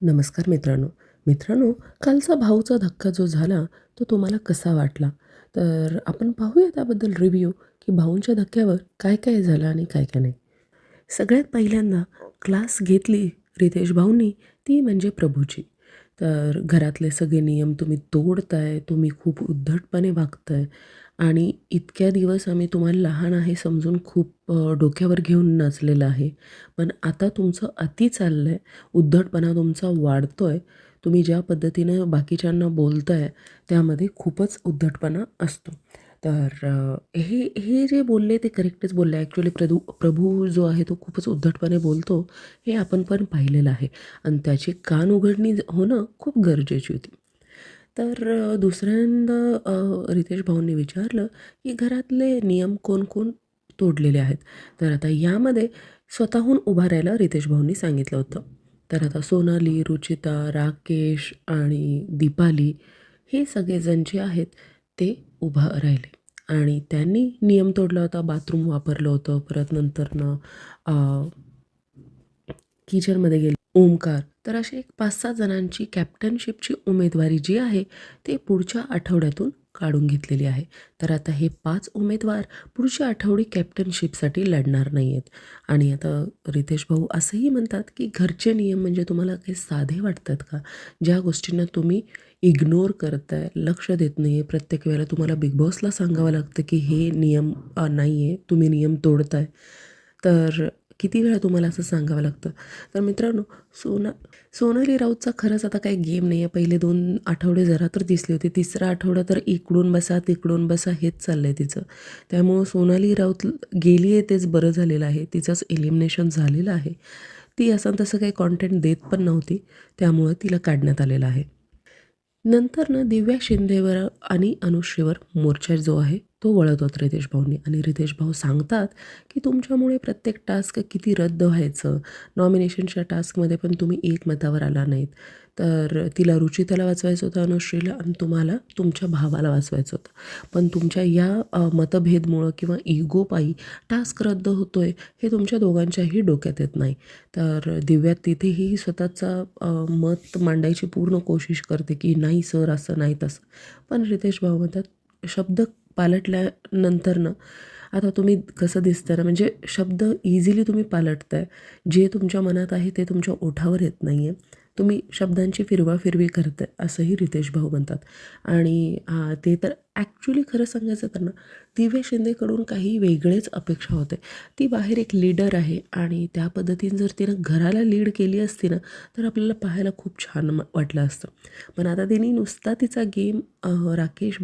नमस्कार मित्रांनो. मित्रांनो, कालचा भाऊचा धक्का जो झाला, तो तुम्हाला कसा वाटला? तर आपण पाहूया त्याबद्दल रिव्ह्यू, की भाऊंच्या धक्क्यावर काय-काय झालं आणि काय-काय नाही. सगळ्यात पहिल्यांदा क्लास घेतली रितेश भाऊंनी, ती म्हणजे प्रभूची. तर घरातले सगळे नियम तुम्ही तोडताय, तुम्ही खूप उद्धटपणे वागताय आणि इतक्या दिवस आम्ही तुम्हाला लहान आहे समजून खूप डोक्यावर घेऊन नाचलेलं आहे. पण आता तुमचं अति चाललंय, उद्धटपणा तुमचा वाढतोय. तुम्ही ज्या पद्धतीनं बाकीच्यांना बोलताय, त्यामध्ये खूपच उद्धटपणा असतो. तर हे हे जे बोलले ते करेक्टच बोलले. ॲक्चुअली प्रभू जो आहे तो खूपच उद्धटपणे बोलतो, हे आपण पण पाहिलेलं आहे आणि त्याची कान उघडणी होणं खूप गरजेची होती. तर दुसऱ्यांदा रितेश भाऊंनी विचारलं, की घरातले नियम कोण-कोण तोडलेले आहेत? तर आता यामध्ये स्वतःहून उभा राहायला रितेश भाऊंनी सांगितलं होतं. तर आता सोनाली, रुचिता, राकेश आणि दीपाली हे सगळेजण जे आहेत ते उभं राहिले आणि त्यांनी नियम तोडला होता. बाथरूम वापरलं होतं. परत नंतरनं किचनमध्ये गेले. ओमकार. तर अशी एक 5-6 जणांची कॅप्टनशिपची उमेदवारी जी आहे, ते पुढच्या आठवड्यातून काढून घेतलेली आहे. तर आता हे 5 उमेदवार पुढच्या आठवडी कॅप्टनशिपसाठी लढणार नाही आहेत. आणि आता रितेश भाऊ असंही म्हणतात, की घरचे नियम म्हणजे तुम्हाला काही साधे वाटतात का? ज्या गोष्टींना तुम्ही इग्नोर करताय, लक्ष देत नाही आहे. प्रत्येक वेळेला तुम्हाला बिग बॉसला सांगावं लागतं, की हे नियम नाही आहे, तुम्ही नियम तोडताय. तर किती वेळा तुम्हाला असं सांगावं लागतं? तर मित्रांनो, सोनाली राऊतचा खरंच आता काही गेम नाही आहे. पहिले 2 आठवडे जरा तर दिसली होती. तिसरा आठवडा तर इकडून बसा, तिकडून बसा हेच चाललं आहे तिचं. त्यामुळं सोनाली राऊत गेली आहे तेच बरं झालेलं आहे. तिचंच एलिमिनेशन झालेलं आहे. ती असं तसं काही कॉन्टेंट देत पण नव्हती. त्यामुळं तिला काढण्यात आलेलं आहे. नंतर ना दिव्या शिंदेवर आणि अनुश्रीवर मोर्चा जो आहे तो वळवतात रितेश भाऊंनी आणि रितेश भाऊ सांगतात की तुमच्यामुळे प्रत्येक टास्क किती रद्द व्हायचं. नॉमिनेशनच्या टास्कमध्ये पण तुम्ही एकमतावर आला नाहीत. तर तिला रुचिताला वाचवायचं होतं अनुश्रीला आणि तुम्हाला तुमच्या भावाला वाचवायचं होतं. पण तुमच्या या मतभेदमुळं किंवा इगोपायी टास्क रद्द होतोय हे तुमच्या दोघांच्याही डोक्यात येत नाही. तर दिव्या तिथेही स्वतःचा मत मांडायची पूर्ण कोशिश करते की नाही सर असं नाही तसं. पण रितेश भाऊ म्हणतात शब्द पालटल्यानंतर आता तुम्ही कसं दिसतं ना म्हणजे शब्द इझिली तुम्ही पालटताय. जे तुमच्या मनात आहे ते तुमच्या ओठावर येत नाही आहे. तुम्ही शब्दांची फिरवाफिरवी करताय असंही रितेश भाऊ म्हणतात. आणि ते तर ॲक्च्युली खरं सांगायचं तर ना दिव्या शिंदेकडून काही वेगळेच अपेक्षा होते. ती बाहेर एक लीडर आहे आणि त्या पद्धतीने जर तिनं घराला लीड केली असती ना तर आपल्याला पाहायला खूप छान वाटलं असतं. पण आता तिने नुसता तिचा गेम राकेश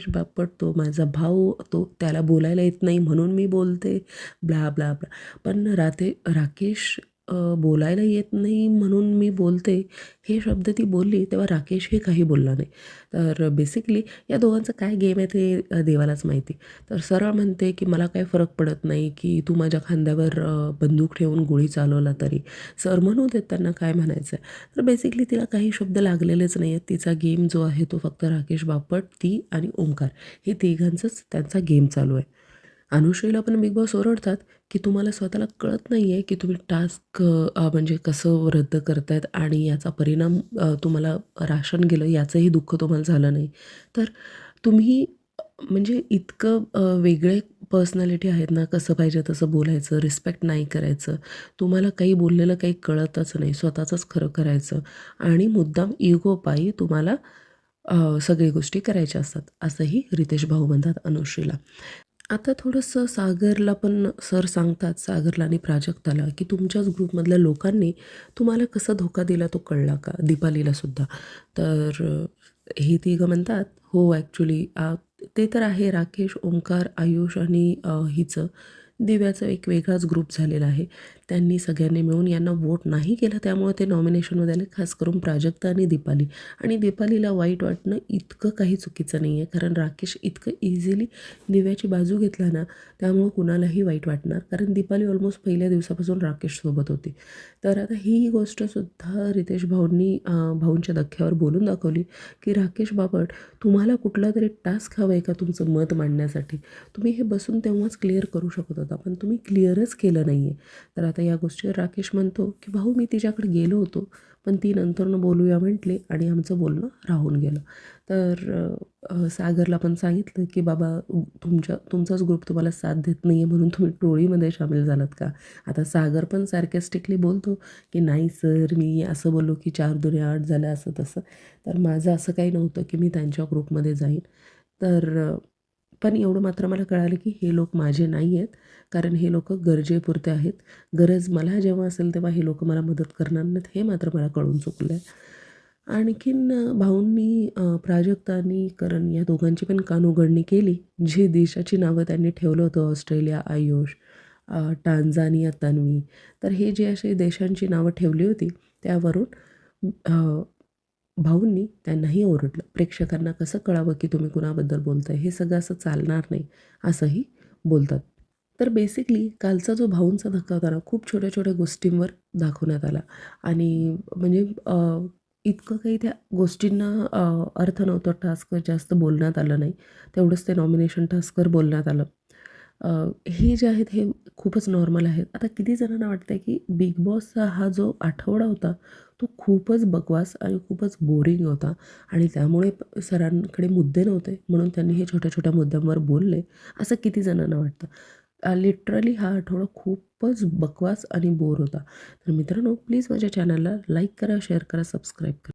बापट तो माझा भाऊ, तो त्याला बोलायला येत नाही म्हणून मी बोलते, ब्ला ब्ला ब्ला. पण राकेश बोलायला येत नाही म्हणून मी बोलते, हे शब्द ती बोलली तेव्हा राकेश हे काही बोलला नाही. तर बेसिकली या दोघांचं काय गेम आहे ते देवालाच माहिती. तर सरळ म्हणते की मला काही फरक पडत नाही की तू माझ्या खांद्यावर बंदूक ठेवून गोळी चालवला तरी. सर म्हणू देत त्यांना काय म्हणायचं आहे. तर बेसिकली तिला काही शब्द लागलेलेच नाही आहेत. तिचा गेम जो आहे तो फक्त राकेश बापट, ती आणि ओंकार हे तिघांचंच त्यांचा गेम चालू आहे. अनुश्रीला पण बिग बॉस ओरडतात, की तुम्हाला स्वतःला कळत नाही आहे, की तुम्ही टास्क म्हणजे कसं रद्द करतायत आणि याचा परिणाम तुम्हाला राशन गेलं याचंही दुःख तुम्हाला झालं नाही. तर तुम्ही म्हणजे इतकं वेगळे पर्सनॅलिटी आहेत ना, कसं पाहिजे तसं बोलायचं, रिस्पेक्ट नाही करायचं. तुम्हाला काही बोललेलं काही कळतच नाही. स्वतःचंच खरं करायचं आणि मुद्दाम इगोपायी तुम्हाला सगळी गोष्टी करायच्या असतात, असंही रितेश भाऊ म्हणतात अनुश्रीला. आता थोडंसं सागरला पण सर सांगतात, सागरला आणि प्राजक्ताला, की तुमच्याच ग्रुपमधल्या लोकांनी तुम्हाला कसा धोका दिला तो कळला का? दीपालीला सुद्धा. तर हे तिघं म्हणतात, "हो ॲक्चुअली ते तर आहे राकेश, ओंकार, आयुष आणि हिचं दिव्याचा एक वेगळाच ग्रुप झालेला आहे. त्यांनी सगळ्यांनी मिळून यांना वोट नाही केला त्यामुळे ते नॉमिनेशनमध्ये आले, खास करून प्राजक्ता आणि दीपाली. आणि दीपालीला वाईट वाटणं इतकं काही चुकीचं नाही आहे, कारण राकेश इतकं इझिली दिव्याची बाजू घेतला ना, त्यामुळं कुणालाही वाईट वाटणार. कारण दीपाली ऑलमोस्ट पहिल्या दिवसापासून राकेशसोबत होती. तर आता ही गोष्टसुद्धा रितेश भाऊंनी भाऊंच्या धक्क्यावर बोलून दाखवली, की राकेश बापट तुम्हाला कुठला तरी टास्क हवा आहे का तुमचं मत मांडण्यासाठी? तुम्ही हे बसून तेव्हाच क्लिअर करू शकत होता, पण तुम्ही क्लिअरच केलं नाही आहे. तर आता या गोष्टीवर राकेश म्हणतो, की "भाऊ मी तिच्याकडे गेलो होतो, पण ती नंतरनं बोलूया म्हटले आणि आमचं बोलणं राहून गेलं. तर सागरला पण सांगितलं की बाबा तुमचाच ग्रुप तुम्हाला साथ देत नाही आहे म्हणून तुम्ही टोळीमध्ये सामील झालात का? आता सागर पण सार्कॅस्टिकली बोलतो की नाही सर, मी असं बोललो की 4 दुने 8 झालं असं तसं. तर माझं असं काही नव्हतं की मी त्यांच्या ग्रुपमध्ये जाईन. तर पण एवढं मात्र मला कळालं की हे लोक माझे नाही आहेत, कारण हे लोकं गरजेपुरते आहेत. गरज मला जेव्हा असेल तेव्हा हे लोकं मला मदत करणार नाहीत, हे मात्र मला कळून चुकलं आहे. आणखीन भाऊंनी प्राजक्ता आणि करण या दोघांची पण कानउघडणी केली. जी देशाची नावं त्यांनी ठेवलं होतं, ऑस्ट्रेलिया आयुष, टांझानिया तन्वी. तर हे जे असे देशांची नावं ठेवली होती त्यावरून अ, भाऊंनी त्यांनाही ओरडलं. प्रेक्षकांना कसं कळावं की तुम्ही कुणाबद्दल बोलताय? हे सगळं असं चालणार नाही, असंही बोलतात. तर बेसिकली कालचा जो भाऊंचा धक्का होता ना, खूप छोट्या-छोट्या गोष्टींवर दाखवण्यात आला आणि म्हणजे इतकं काही त्या गोष्टींना अर्थ नव्हता. टास्कवर जास्त बोलण्यात आलं नाही. तेवढंच ते नॉमिनेशन टास्कवर बोलण्यात आलं. अ, हे जे आहेत हे खूपच नॉर्मल आहेत. आता किती जणांना वाटतंय की बिग बॉसचा हा जो आठवडा होता, तो खूपच बकवास आणि खूपच बोरिंग होता आणि त्यामुळे सरांकडे मुद्दे नव्हते म्हणून त्यांनी हे छोट्या-छोट्या मुद्द्यांवर बोलले, असं किती जणांना वाटतं? लिटरली हा आठवडा खूपच बकवास आणि बोर होता. तर मित्रांनो, प्लीज माझ्या चॅनलला लाईक करा, शेअर करा, सबस्क्राईब करा.